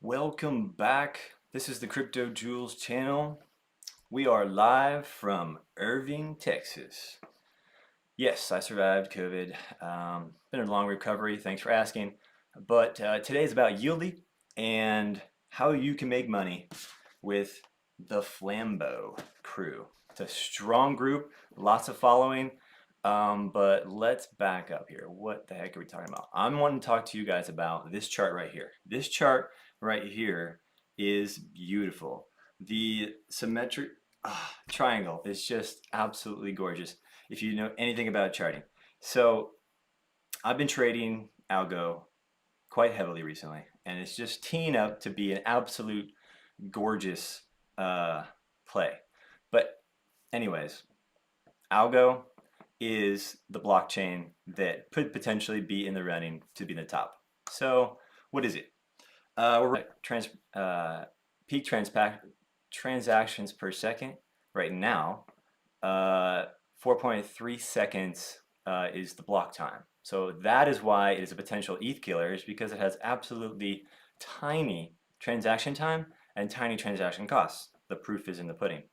Welcome back. This is the Crypto Jewels channel. We are live from Irving, Texas. Yes, I survived COVID. Been a long recovery, thanks for asking. But today is about Yieldy and how you can make money with the Flambeau crew. It's a strong group, lots of following, but let's back up here. What the heck are we talking about? I'm wanting to talk to you guys about this chart right here. This chart right here is beautiful. The symmetric triangle is just absolutely gorgeous if you know anything about charting. So I've been trading Algo quite heavily recently, and it's just teeing up to be an absolute gorgeous uh, play. But anyways, Algo is the blockchain that could potentially be in the running to be in the top. So what is it? We're at peak transactions per second right now. 4.3 seconds is the block time. So that is why it is a potential ETH killer, is because it has absolutely tiny transaction time and tiny transaction costs. The proof is in the pudding.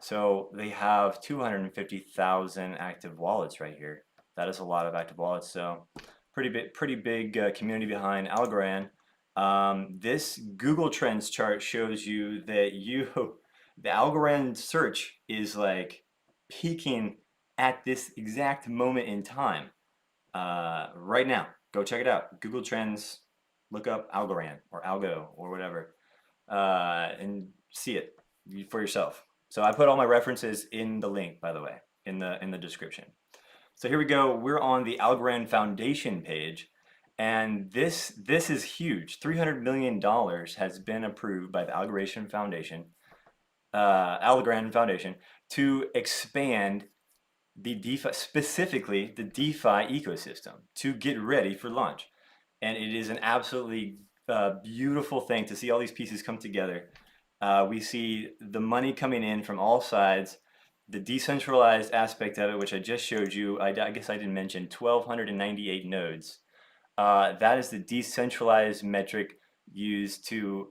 So they have 250,000 active wallets right here. That is a lot of active wallets. So pretty big community behind Algorand. This Google Trends chart shows you that the Algorand search is like peaking at this exact moment in time. Right now, go check it out. Google Trends, look up Algorand or Algo or whatever, and see it for yourself. So I put all my references in the link, by the way, in the description. So here we go. We're on the Algorand Foundation page, and this is huge. $300 million has been approved by the Algorand Foundation to expand the DeFi, specifically the DeFi ecosystem, to get ready for launch. And it is an absolutely beautiful thing to see all these pieces come together. We see the money coming in from all sides, the decentralized aspect of it, which I just showed you. I guess I didn't mention 1,298 nodes. That is the decentralized metric used to,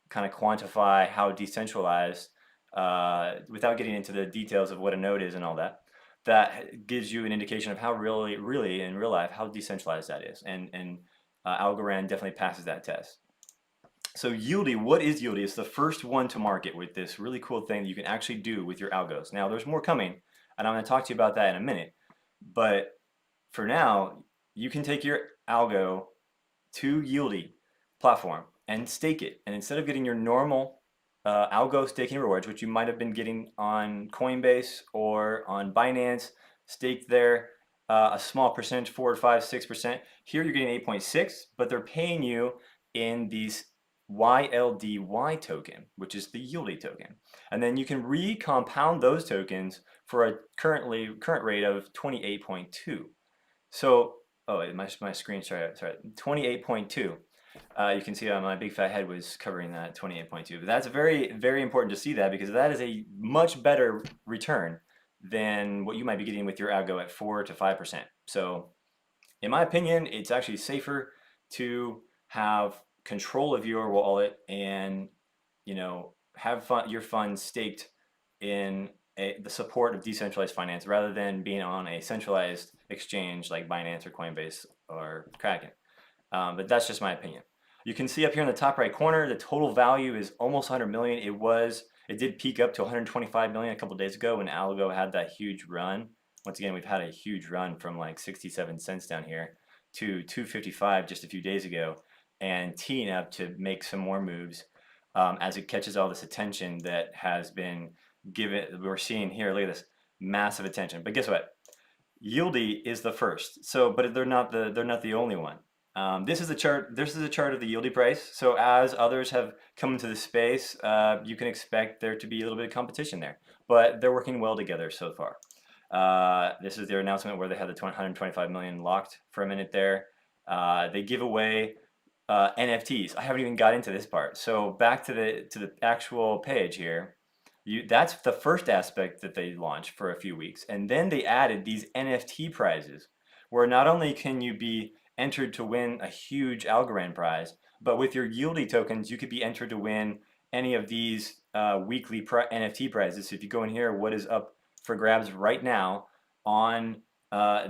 kind of quantify how decentralized, without getting into the details of what a node is and all that. That gives you an indication of how really in real life, how decentralized that is. And Algorand definitely passes that test. So Yieldy, what is Yieldy? It's the first one to market with this really cool thing that you can actually do with your algos. Now there's more coming, and I'm going to talk to you about that in a minute. But for now, you can take your algo to Yieldy platform and stake it. And instead of getting your normal algo staking rewards, which you might have been getting on Coinbase or on Binance, staked there a small percentage, 4 or 5, 6%. Here you're getting 8.6, but they're paying you in these YLDY token, which is the Yieldy token. And then you can recompound those tokens for a current rate of 28.2. So, oh, my screen, sorry, 28.2. You can see my big fat head was covering that 28.2. But that's very, very important to see that, because that is a much better return than what you might be getting with your algo at 4 to 5%. So in my opinion, it's actually safer to have control of your wallet and have your funds staked in the support of decentralized finance, rather than being on a centralized exchange like Binance or Coinbase or Kraken. But that's just my opinion. You can see up here in the top right corner, the total value is almost 100 million. It did peak up to 125 million a couple days ago when Algo had that huge run. Once again, we've had a huge run from like 67 cents down here to 255 just a few days ago, and teeing up to make some more moves as it catches all this attention that has been given. We're seeing here, look at this massive attention. But guess what? Yieldy is the first. So, but they're not the only one. This is a chart. This is a chart of the Yieldy price. So as others have come into the space, you can expect there to be a little bit of competition there. But they're working well together so far. This is their announcement where they had the 125 million locked for a minute there. They give away NFTs. I haven't even got into this part. So back to the actual page here. That's the first aspect that they launched for a few weeks, and then they added these NFT prizes, where not only can you be entered to win a huge Algorand prize, But with your Yieldy tokens, you could be entered to win any of these weekly NFT prizes. So if you go in here, what is up for grabs right now on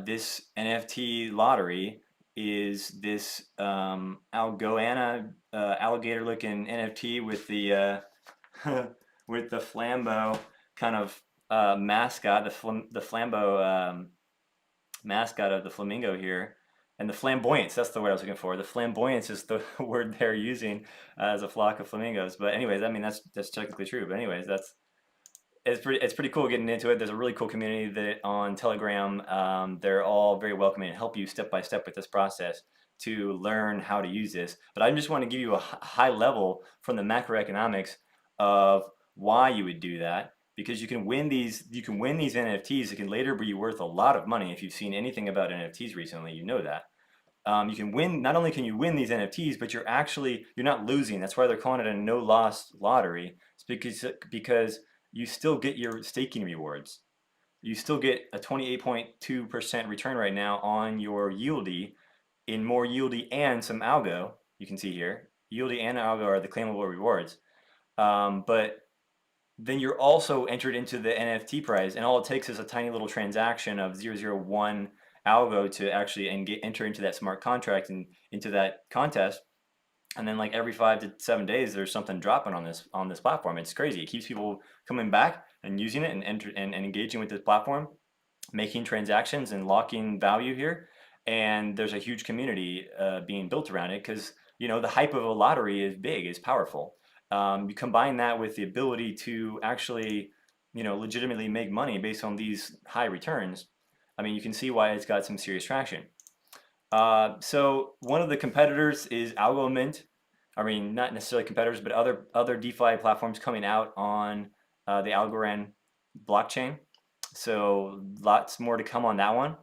this NFT lottery is this Algoana alligator looking NFT with the with the Flambeau kind of mascot, the Flambeau mascot of the flamingo here. And the flamboyance, that's the word I was looking for. The flamboyance is the word they're using as a flock of flamingos. But anyways, I mean that's technically true. But anyways, that's it's pretty cool getting into it. There's a really cool community that on Telegram. They're all very welcoming and help you step by step with this process to learn how to use this. But I just want to give you a high level from the macroeconomics of why you would do that, because you can win these NFTs that can later be worth a lot of money. If you've seen anything about NFTs recently, you know that. You can win. Not only can you win these NFTs, but you're not losing. That's why they're calling it a no loss lottery. It's because you still get your staking rewards. You still get a 28.2% return right now on your Yieldy, in more Yieldy and some Algo. You can see here, Yieldy and Algo are the claimable rewards. But then you're also entered into the NFT prize, and all it takes is a tiny little transaction of 0.001 algo to actually enter into that smart contract and into that contest. And then like every 5 to 7 days, there's something dropping on this platform. It's crazy. It keeps people coming back and using it and engaging with this platform, making transactions and locking value here. And there's a huge community being built around it because the hype of a lottery is big, is powerful. You combine that with the ability to actually legitimately make money based on these high returns. I mean, you can see why it's got some serious traction. So one of the competitors is Algo Mint. I mean, not necessarily competitors, but other DeFi platforms coming out on the Algorand blockchain. So lots more to come on that one.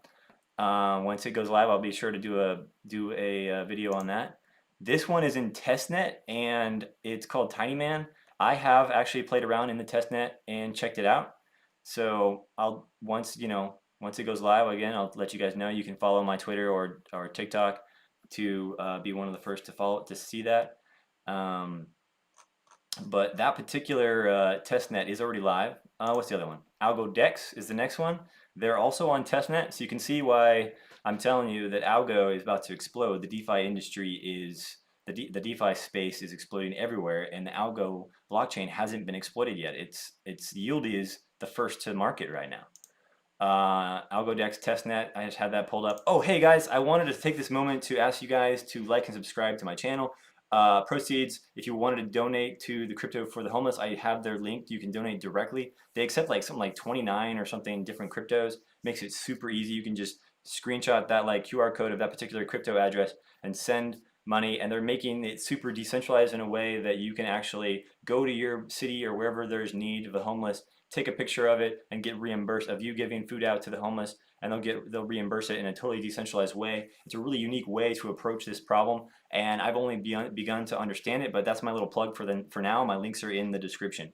Once it goes live, I'll be sure to do a video on that. This one is in testnet and it's called Tinyman. I have actually played around in the testnet and checked it out. So once it goes live again, I'll let you guys know. You can follow my Twitter or TikTok to be one of the first to see that. But that particular testnet is already live. What's the other one? Algo.Just is the next one. They're also on testnet, so you can see why I'm telling you that Algo is about to explode. The DeFi industry the DeFi space is exploding everywhere, and the Algo blockchain hasn't been exploited yet. Its yield is the first to market right now. Algo.Just testnet, I just had that pulled up. Oh, hey guys, I wanted to take this moment to ask you guys to like and subscribe to my channel. Proceeds, if you wanted to donate to the Crypto for the Homeless, I have their link. You can donate directly. They accept like something like 29 or something different cryptos. Makes it super easy. You can just screenshot that like QR code of that particular crypto address and send money, and they're making it super decentralized in a way that you can actually go to your city or wherever there's need of the homeless, take a picture of it and get reimbursed of you giving food out to the homeless, and they'll reimburse it in a totally decentralized way. It's a really unique way to approach this problem, and I've only begun to understand it, but that's my little plug for now. My links are in the description.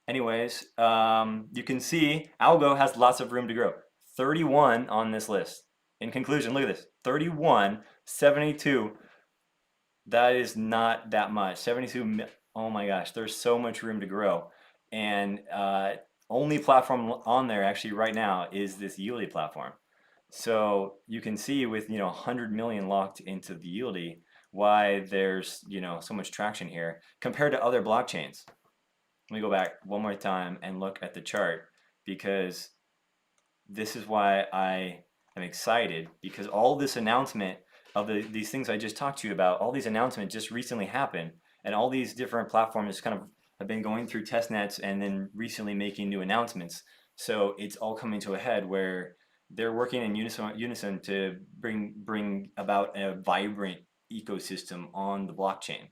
Anyways, you can see Algo has lots of room to grow. 31 on this list. In conclusion, look at this. 31, 72. That is not that much. 72, oh my gosh, there's so much room to grow. And only platform on there actually right now is this Yieldy platform. So you can see with 100 million locked into the Yieldy why there's so much traction here compared to other blockchains. Let me go back one more time and look at the chart, because this is why I am excited, because all this announcement of these things I just talked to you about, all these announcements just recently happened, and all these different platforms kind of have been going through test nets and then recently making new announcements. So it's all coming to a head where they're working in unison to bring about a vibrant ecosystem on the blockchain.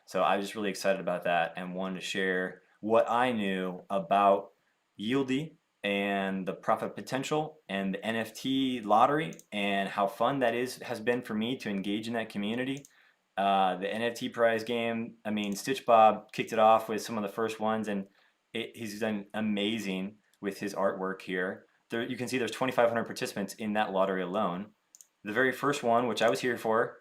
So I was just really excited about that and wanted to share what I knew about Yieldy and the profit potential and the NFT lottery and how fun that has been for me to engage in that community. The NFT prize game, I mean, Stitch Bob kicked it off with some of the first ones, and he's done amazing with his artwork here. You can see there's 2,500 participants in that lottery alone. The very first one, which I was here for,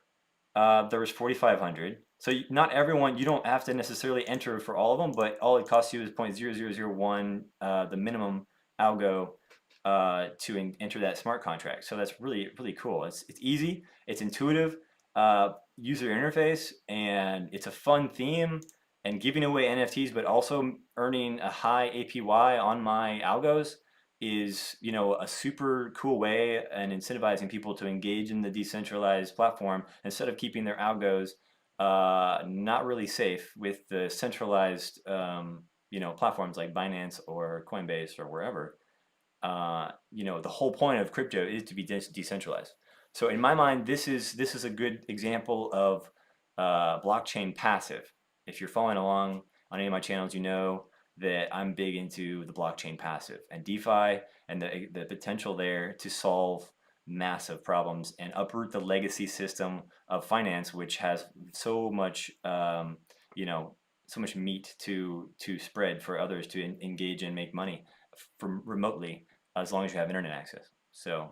there was 4,500. So not everyone, you don't have to necessarily enter for all of them, but all it costs you is 0.0001, the minimum algo to enter that smart contract. So that's really, really cool. It's easy, it's intuitive, user interface, and it's a fun theme. And giving away NFTs, but also earning a high APY on my algos is, you know, a super cool way and incentivizing people to engage in the decentralized platform instead of keeping their algos not really safe with the centralized, you know, platforms like Binance or Coinbase or wherever. You know, the whole point of crypto is to be decentralized. So in my mind, this is a good example of blockchain passive. If you're following along on any of my channels, you know that I'm big into the blockchain passive and DeFi and the potential there to solve massive problems and uproot the legacy system of finance, which has so much, you know, so much meat to spread for others to engage and make money from remotely as long as you have internet access. So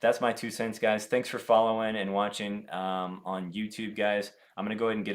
that's my 2 cents, guys. Thanks for following and watching on YouTube, guys. I'm gonna go ahead and get on.